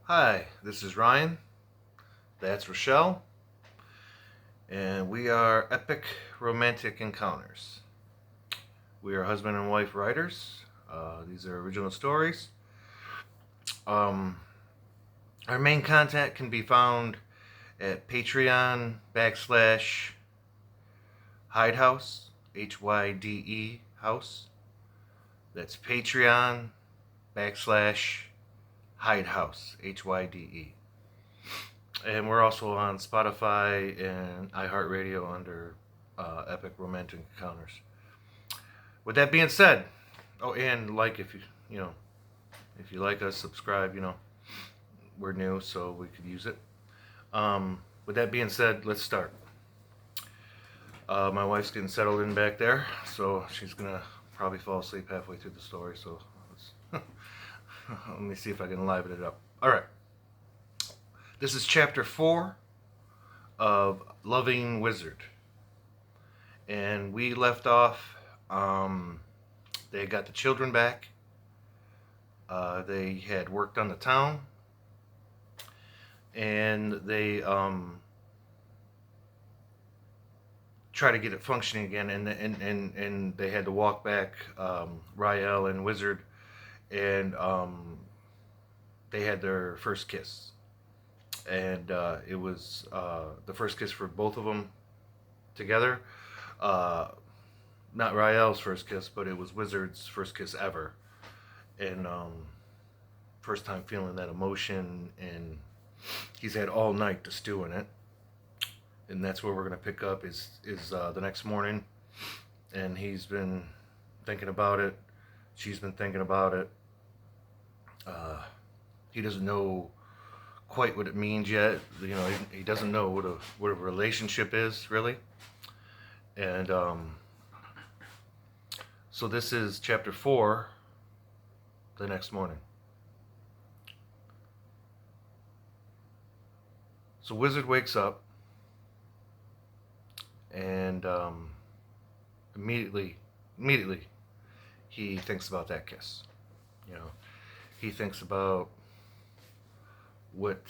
Hi, this is Ryan. That's Rochelle. And we are Epic Romantic Encounters. We are husband and wife writers. These are original stories. Um, our main content can be found at Patreon / Hidehouse, HYDE House. That's Patreon / Hidehouse, HYDE. And we're also on Spotify and iHeartRadio under Epic Romantic Encounters. With that being said, oh, and like if you like us, subscribe. We're new, so we could use it. With that being said, let's start. My wife's getting settled in back there, so she's gonna probably fall asleep halfway through the story. So let me see if I can liven it up. All right, this is chapter 4 of Loving Wizard, and we left off. They got the children back. They had worked on the town, and they try to get it functioning again, and they had to walk back Ryelle and Wizard, and they had their first kiss, and it was the first kiss for both of them together. Uh, Not Ryelle's first kiss, but it was Wizard's first kiss ever, and first time feeling that emotion, and he's had all night to stew in it, and that's where we're gonna pick up is the next morning, and he's been thinking about it. She's been thinking about it. Uh, he doesn't know quite what it means yet. He doesn't know what a relationship is really, and so this is chapter 4, the next morning. So Wizard wakes up and immediately he thinks about that kiss. You know, he thinks about what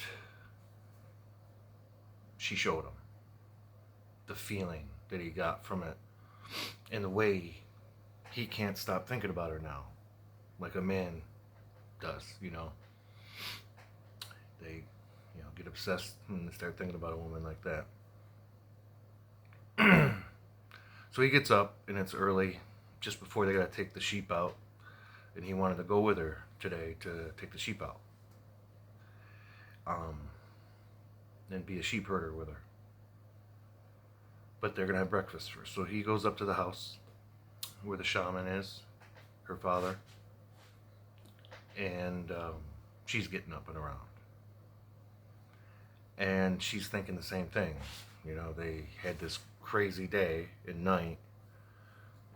she showed him, the feeling that he got from it, and the way he can't stop thinking about her now, like a man does. They get obsessed when they start thinking about a woman like that. So he gets up, and it's early, just before they got to take the sheep out, and he wanted to go with her today to take the sheep out, um, and be a sheep herder with her. But they're gonna have breakfast first. So he goes up to the house where the shaman is, her father, and she's getting up and around, and she's thinking the same thing. They had this crazy day at night,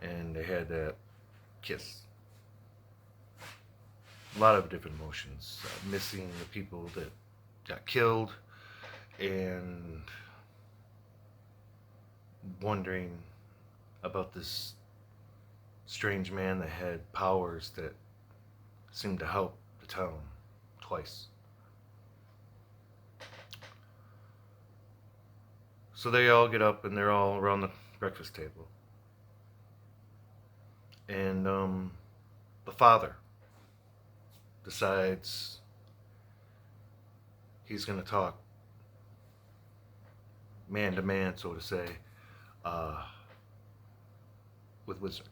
and they had that kiss. A lot of different emotions, missing the people that got killed, and wondering about this strange man that had powers that seemed to help the town twice. So they all get up, and they're all around the breakfast table. And the father decides he's going to talk man to man, so to say, with Wizard,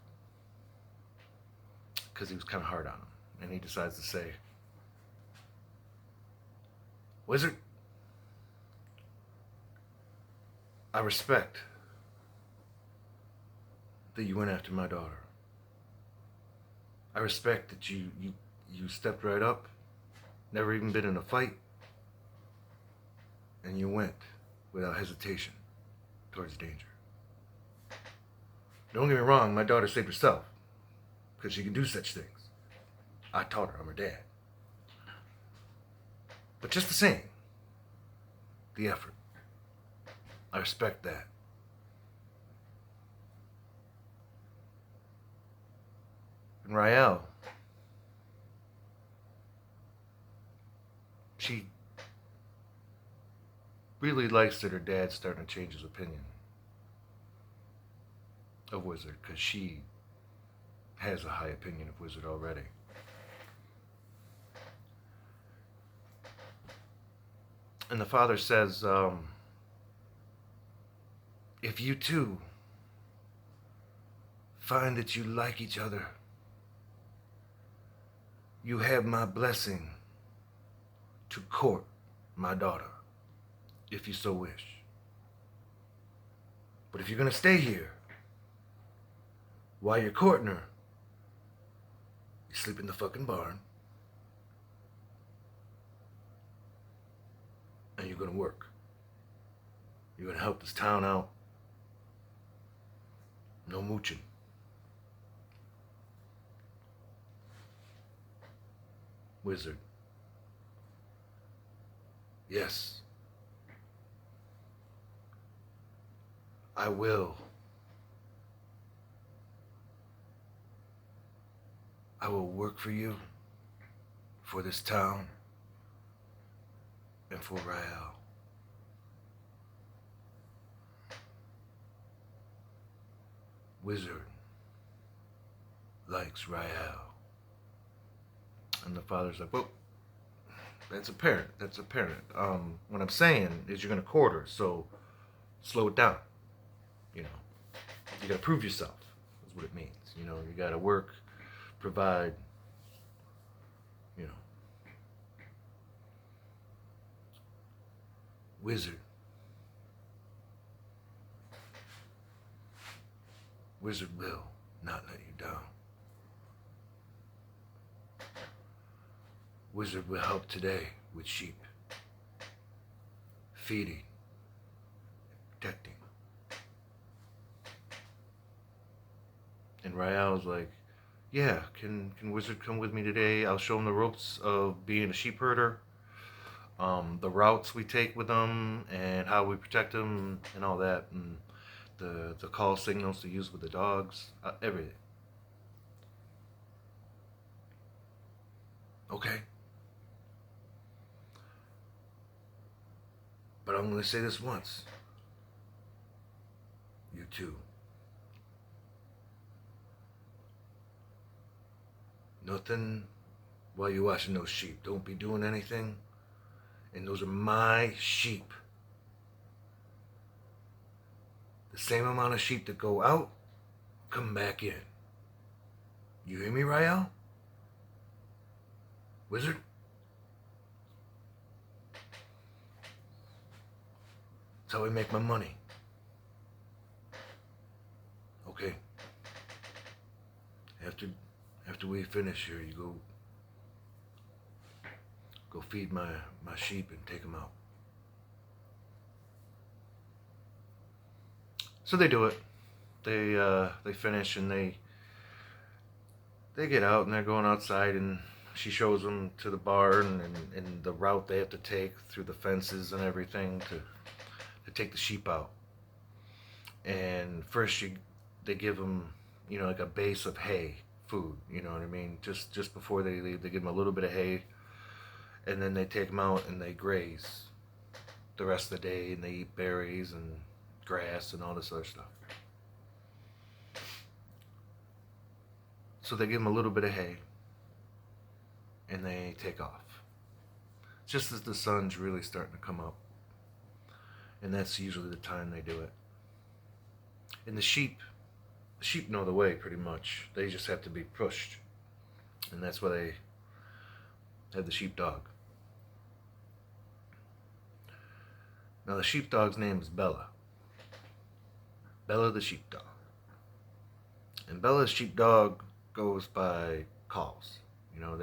because he was kind of hard on him. And he decides to say, Wizard, I respect that you went after my daughter. I respect that you stepped right up, never even been in a fight, and you went without hesitation towards danger. Don't get me wrong, my daughter saved herself, because she can do such things. I taught her, I'm her dad. But just the same, the effort, I respect that. And Ryelle, she really likes that her dad's starting to change his opinion of Wizard, because she has a high opinion of Wizard already. And the father says, if you two find that you like each other, you have my blessing to court my daughter, if you so wish. But if you're gonna stay here while you're courting her, you sleep in the fucking barn, and you're gonna work. You're gonna help this town out. No mooching. Wizard. Yes. I will. I will work for you, for this town, and for Ryelle. Wizard likes Ryelle. And the father's like, well, that's apparent. That's apparent. What I'm saying is you're going to court her, so slow it down. You know, you got to prove yourself, is what it means. You know, you got to work, provide, you know. Wizard. Wizard will not let you down. Wizard will help today with sheep, feeding, protecting. And Ryelle's like, yeah, can Wizard come with me today? I'll show him the ropes of being a sheep herder, the routes we take with them, and how we protect them, and all that, and the call signals to use with the dogs, everything. Okay. But I'm going to say this once. You too. Nothing while you're watching those sheep. Don't be doing anything. And those are my sheep. The same amount of sheep that go out, come back in. You hear me, Ryelle? Wizard? That's how I make my money. Okay. After we finish here, you go feed my sheep and take them out. So they do it. They finish and they get out and they're going outside, and she shows them to the barn and the route they have to take through the fences and everything to take the sheep out. And first they give them, you know, like a base of hay, food, you know what I mean? Just before they leave, they give them a little bit of hay, and then they take them out and they graze the rest of the day, and they eat berries and grass and all this other stuff. So they give them a little bit of hay, and they take off. Just as the sun's really starting to come up. And that's usually the time they do it. And the sheep know the way pretty much. They just have to be pushed. And that's why they have the sheepdog. Now the sheepdog's name is Bella. Bella the sheepdog. And Bella's sheepdog goes by calls. You know,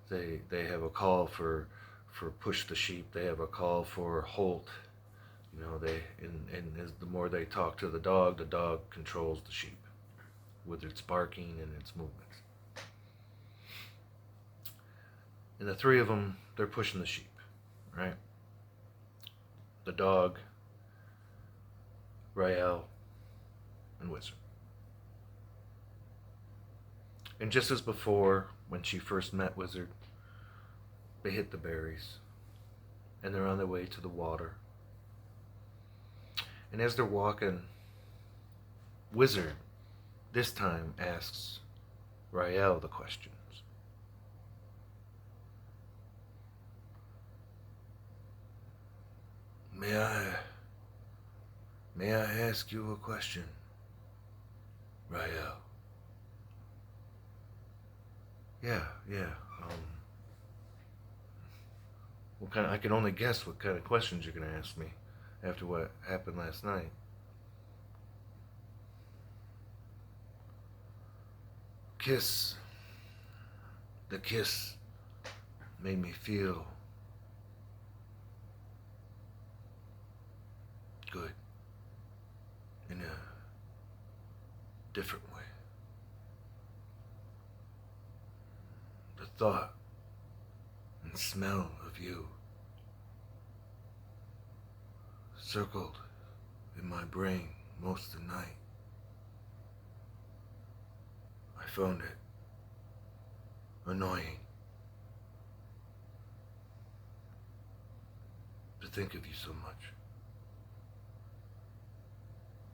they have a call for push the sheep. They have a call for halt. You know, and as the more they talk to the dog controls the sheep with its barking and its movements. And the three of them, they're pushing the sheep, right? The dog, Ryelle, and Wizard. And just as before, when she first met Wizard, They hit the berries, and they're on their way to the water. And as they're walking, Wizard this time asks Ryelle the questions. May I may I ask you a question, Ryelle? Yeah, yeah. What kind of, I can only guess what kind of questions you're gonna ask me after what happened last night. Kiss. The kiss made me feel good in a different way. The thought and smell of you circled in my brain most of the night. I found it annoying to think of you so much.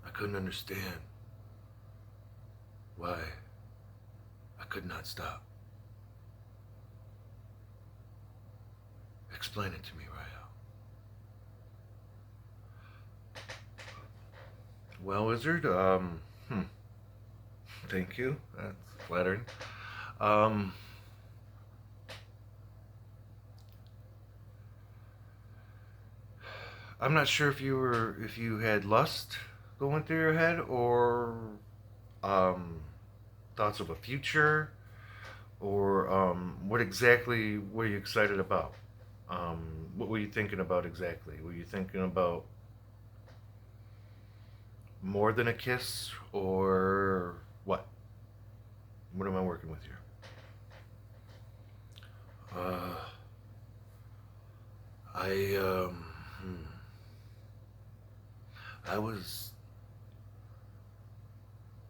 I couldn't understand why I could not stop. Explain it to me, Ryelle. Well, Wizard, thank you. That's flattering. Um, I'm not sure if you had lust going through your head or um, thoughts of a future or what exactly were you excited about? What were you thinking about exactly? Were you thinking about more than a kiss or what? What am I working with here? Uh, I I was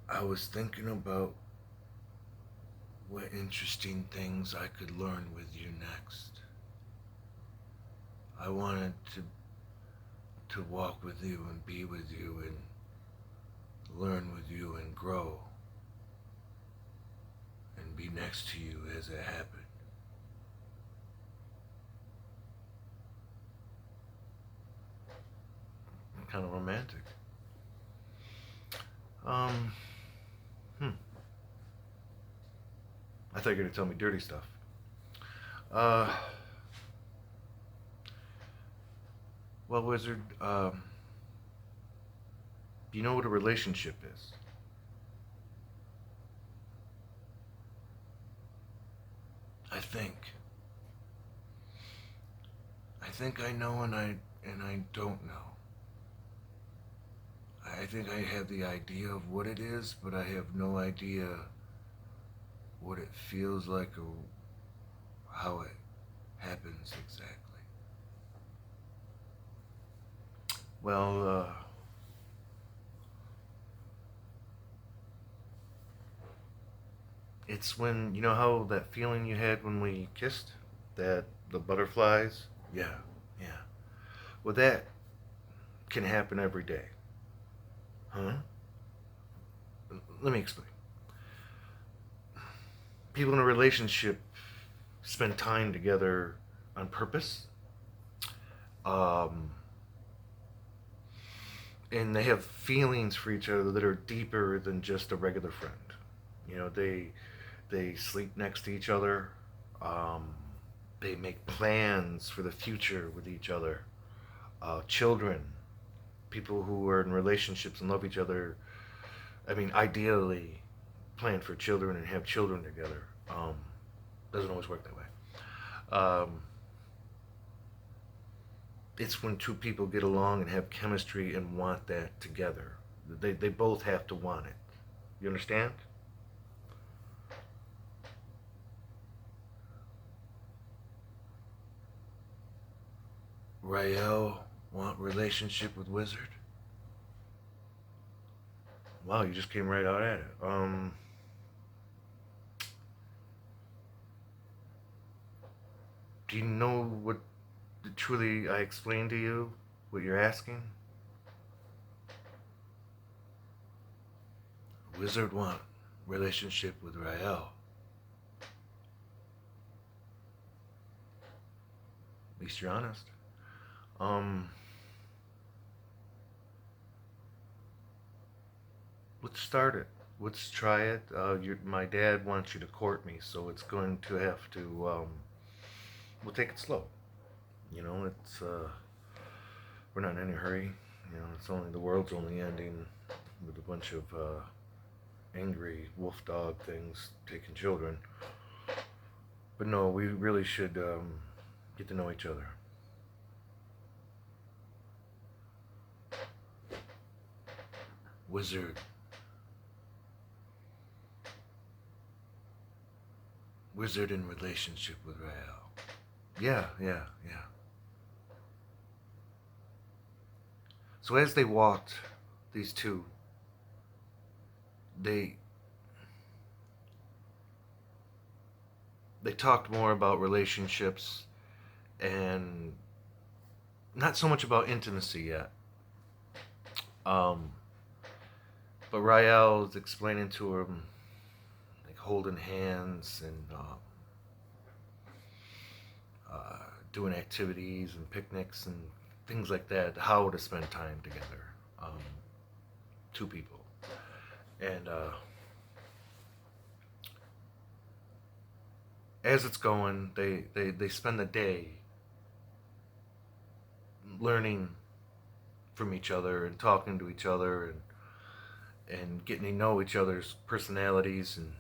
I was thinking about what interesting things I could learn with you next. I wanted to walk with you and be with you and learn with you and grow and be next to you as it happened. Kind of romantic. Um, hmm. I thought you were gonna tell me dirty stuff. Uh, well, Wizard, do you know what a relationship is? I think. I think I know and I don't know. I think I have the idea of what it is, but I have no idea what it feels like or how it happens exactly. Well, it's when, you know how that feeling you had when we kissed? That, the butterflies? Yeah, yeah. Well, that can happen every day. Huh? Let me explain. People in a relationship spend time together on purpose. Um, and they have feelings for each other that are deeper than just a regular friend. You know, they sleep next to each other. Um, they make plans for the future with each other. Children, people who are in relationships and love each other. I mean, ideally, plan for children and have children together. Doesn't always work that way. Um, it's when two people get along and have chemistry and want that together. They both have to want it. You understand? Ryelle want relationship with Wizard? Wow, you just came right out at it. Do you know what truly I explained to you? What you're asking? Wizard 1, relationship with Ryelle. At least you're honest. Um, let's start it. Let's try it. My dad wants you to court me, so it's going to have to. We'll take it slow. You know, it's we're not in any hurry. You know, it's only the world's only ending with a bunch of angry wolf dog things taking children. But no, we really should get to know each other. Wizard. Wizard in relationship with Ryelle. Yeah. So as they walked, these two, they they talked more about relationships and not so much about intimacy yet. Um, but Ryelle is explaining to him, like holding hands and doing activities and picnics and things like that, how to spend time together. Um, Two people. And as it's going, they spend the day learning from each other and talking to each other and getting to know each other's personalities. And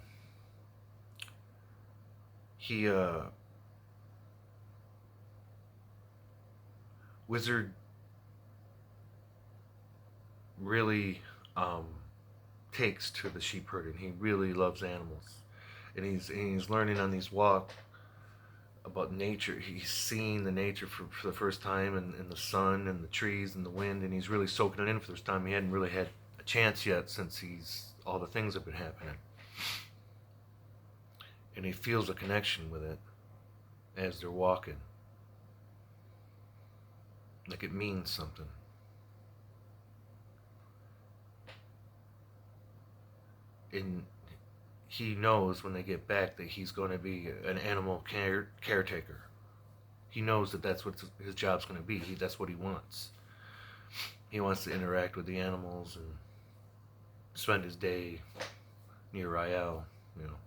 he Wizard really takes to the sheep herding. He really loves animals, and he's learning on these walks about nature. He's seeing the nature for the first time, and the sun and the trees and the wind, and he's really soaking it in for the first time. He hadn't really had a chance yet since all the things have been happening, and he feels a connection with it as they're walking, like it means something. And he knows when they get back that he's going to be an animal caretaker. He knows that that's what his job's going to be. That's what he wants. He wants to interact with the animals and spend his day near Ryelle, you know.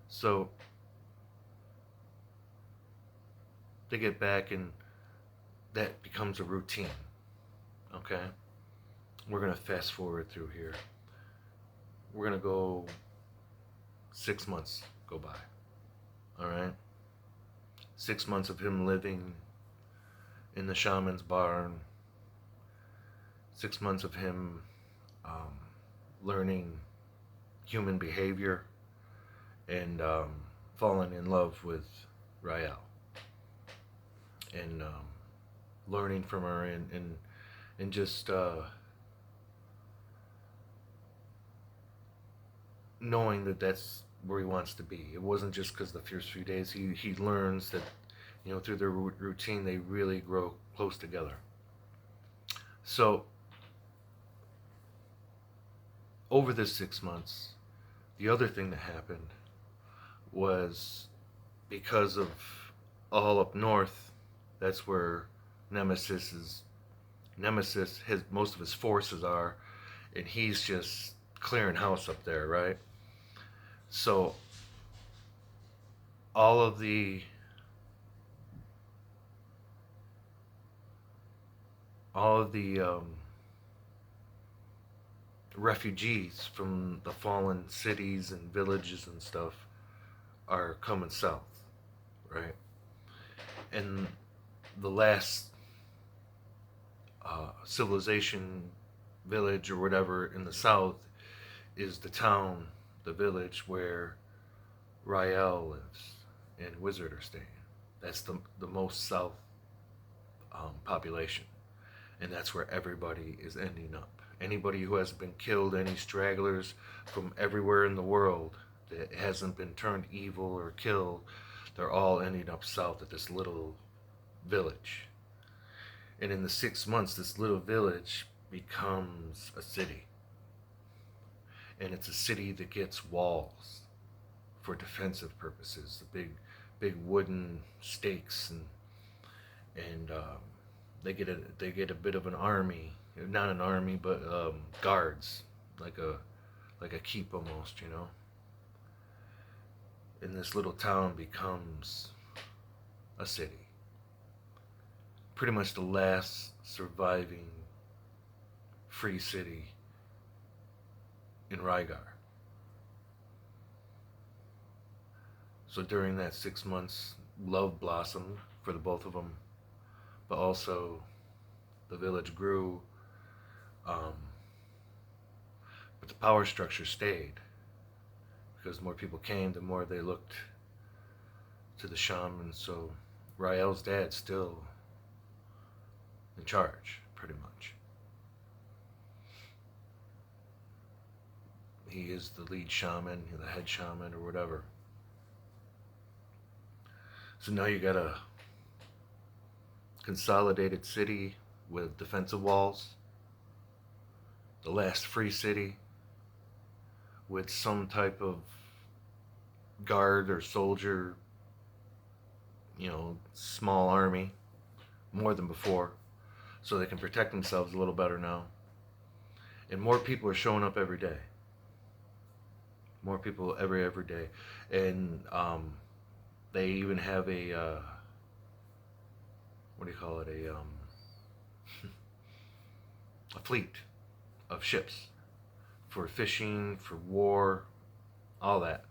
So they get back and that becomes a routine. Okay? We're going to fast forward through here. We're going to go 6 months go by. All right? 6 months of him living in the shaman's barn. 6 months of him learning human behavior and falling in love with Ryelle. And learning from her and just knowing that that's where he wants to be. It wasn't just because the first few days. He learns that, you know, through their routine, they really grow close together. So over this 6 months, the other thing that happened was because of all up north, that's where Nemesis, his most of his forces are, and he's just clearing house up there, right? So all of the refugees from the fallen cities and villages and stuff are coming south, right? And the last civilization village or whatever in the south is the town, the village where Ryelle lives and Wizard are staying. That's the most south population, and that's where everybody is ending up. Anybody who hasn't been killed, any stragglers from everywhere in the world, that hasn't been turned evil or killed. They're all ending up south at this little village. And in the 6 months, this little village becomes a city. And it's a city that gets walls for defensive purposes, the big wooden stakes, and they get a bit of an army, not an army, but guards, like a keep almost, you know. And this little town becomes a city, pretty much the last surviving free city in Rygar. So during that 6 months, love blossomed for the both of them, but also the village grew. Um, but the power structure stayed because the more people came, the more they looked to the shaman. So Ryelle's dad's still in charge, pretty much. He is the lead shaman, the head shaman, or whatever. So now you got a consolidated city with defensive walls, the last free city with some type of guard or soldier, small army, more than before, so they can protect themselves a little better now. And more people are showing up every day. More people every day. And they even have a, what do you call it, a fleet of ships for fishing, for war, all that.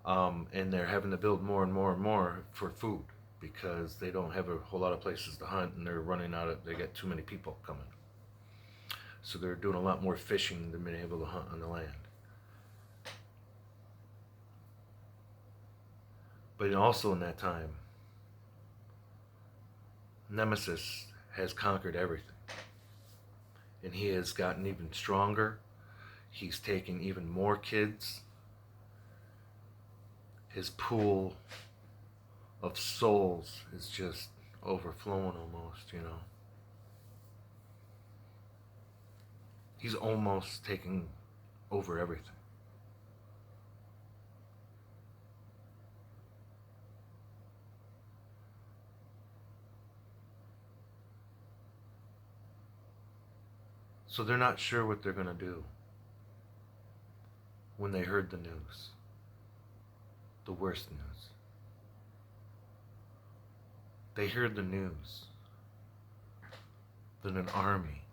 And they're having to build more and more and more for food because they don't have a whole lot of places to hunt, and they're running out of, they get too many people coming. So they're doing a lot more fishing than being able to hunt on the land. But also in that time, Nemesis has conquered everything. And he has gotten even stronger. He's taken even more kids. His pool of souls is just overflowing almost, He's almost taking over everything. So they're not sure what they're going to do when they heard the news. The worst news. They heard the news that an army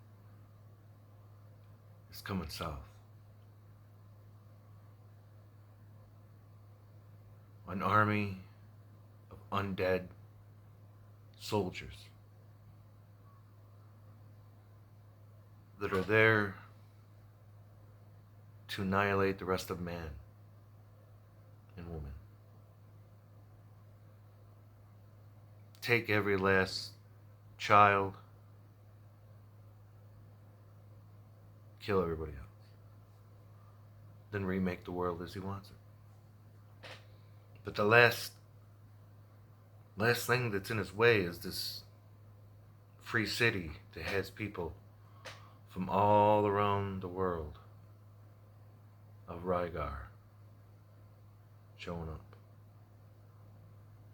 is coming south. An army of undead soldiers that are there to annihilate the rest of man and woman. Take every last child, kill everybody else, then remake the world as he wants it. But the last thing that's in his way is this free city that has people from all around the world of Rygar showing up.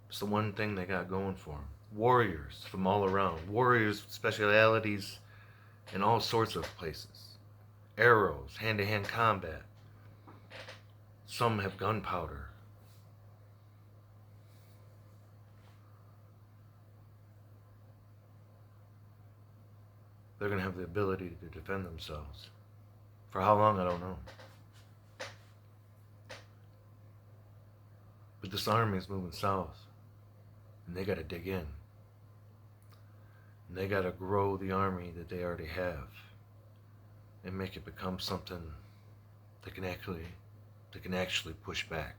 It's the one thing they got going for them. Warriors from all around. Warriors with specialities in all sorts of places. Arrows, hand-to-hand combat. Some have gunpowder. They're going to have the ability to defend themselves. For how long, I don't know. But this army is moving south. And they got to dig in. And they got to grow the army that they already have. And make it become something that can actually push back.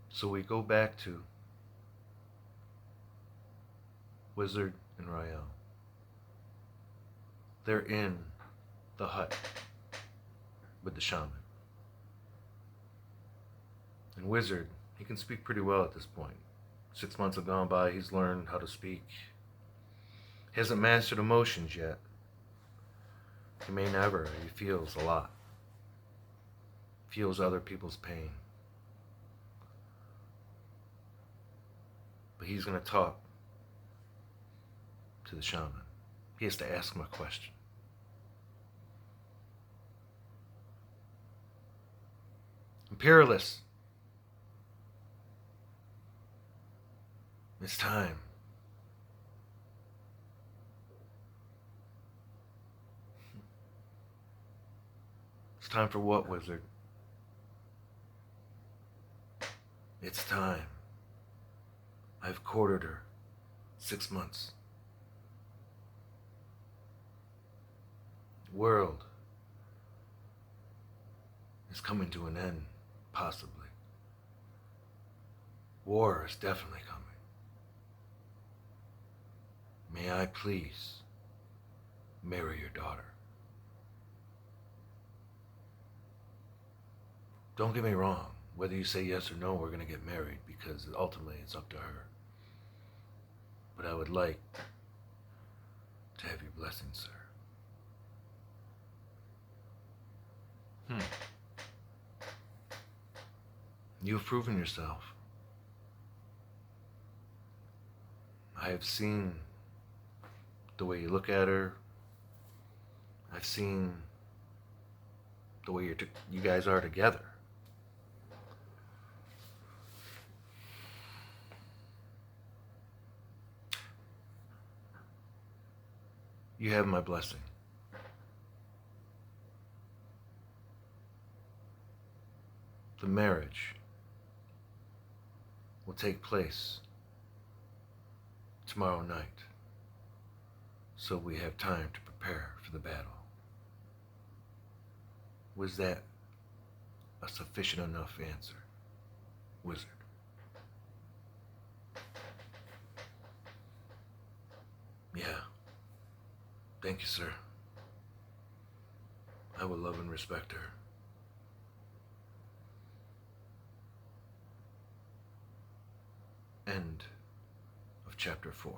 So we go back to Wizard and Ryelle. They're in the hut with the shaman. And Wizard, he can speak pretty well at this point. 6 months have gone by, he's learned how to speak. He hasn't mastered emotions yet. He may never. He feels a lot. Feels other people's pain. But he's going to talk to the shaman. He has to ask him a question. Imperialist, it's time. It's time for what, Wizard? It's time. I've courted her 6 months. The world is coming to an end, possibly. War is definitely coming. May I please marry your daughter? Don't get me wrong. Whether you say yes or no, we're going to get married because ultimately it's up to her. But I would like to have your blessing, sir. You've proven yourself. I have seen the way you look at her. I've seen the way you guys are together. You have my blessing. The marriage will take place tomorrow night, so we have time to prepare for the battle. Was that a sufficient enough answer, Wizard? Yeah. Thank you, sir. I will love and respect her. End of chapter 4.